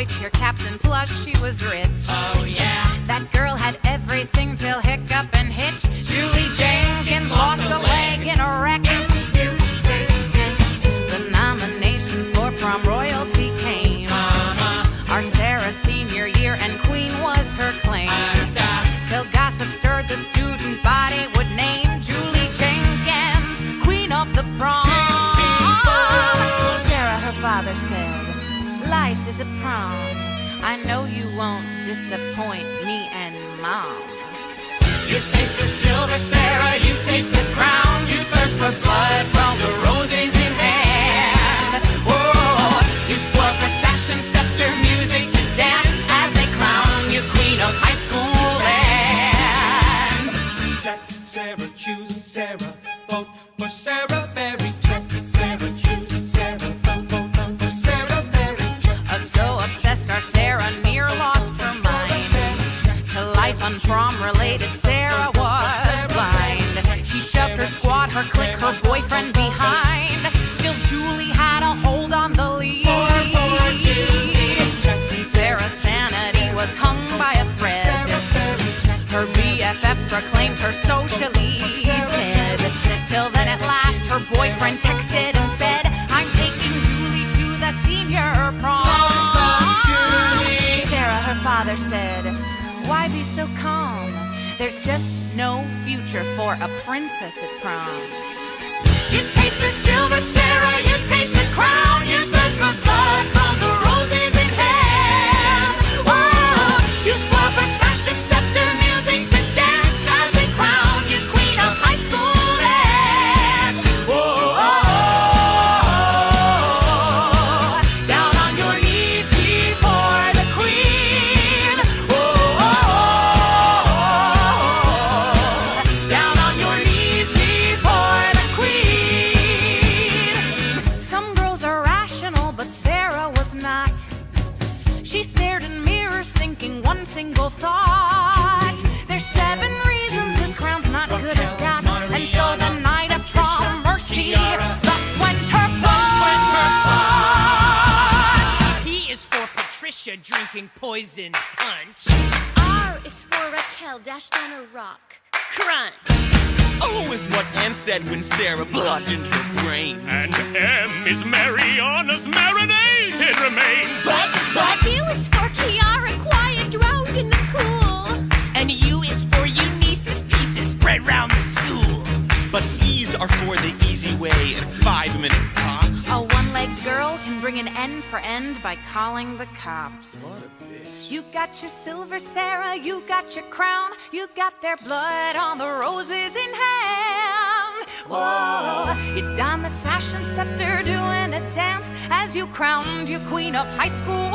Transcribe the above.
boy cheer captain, plus she was rich. Oh yeah. That girl had everything till hiccup and hitch. Julie Jenkins lost a leg in a wreck. The nominations for prom royalty came. Our Sara senior year and Queen was her claim. Till gossip stirred the student body would name Julie Jenkins Queen of the prom. Sara, her father said, life is a prom. I know you won't disappoint me and Mom. You taste the silver, Sara, you taste the crown. You thirst for blood from the roses in hand. Whoa, you spoil for session, scepter, music to dance as they crown you queen of high school land. Jack, Sara, choose Sara, vote for Sara Berry. Jack, Sara, choose Sara, vote for Sara Berry. So obsessed our Sara near lost her mind. To life on prom-related Sara was blind. She shoved her squad, her clique, her boyfriend behind. Still Julie had a hold on the lead. And Sara's sanity was hung by a thread. Her BFFs proclaimed her socially dead. Till then at last her boyfriend texted and said, I'm taking Julie to the senior prom. Sara, her father said, why be so calm? There's just no future for a princess at prom. You taste the silver, Sara, you taste the crown. You thirst for blood from the roses in hand. Whoa, you spoil for fashion, scepter, music to dance as they crown you queen of high school land. Whoa, down on your knees before the queen. Whoa, down on your knees before the queen. Some girls are rational, but Sara was not. She stared in mirrors thinking one single thought. There's 7 reasons this crown's not good as got. And so the night of prom, mercy thus went her plot. T is for Patricia drinking poison punch. R is for Raquel dashed on a rock. Crunch. O is what Anne said when Sara bludgeoned her brains. And M is Mariana's marinated remains. But Q is for Kiara quiet drowned in the cool. And U is for Eunice's pieces spread round the school. But E's are for the easy way in 5 minutes tops. A one-legged girl can bring an end for end by calling the cops. You got your silver, Sara, you got your crown. You got their blood on the roses in hand. Whoa, you donned the sash and scepter doing a dance as you crowned you queen of high school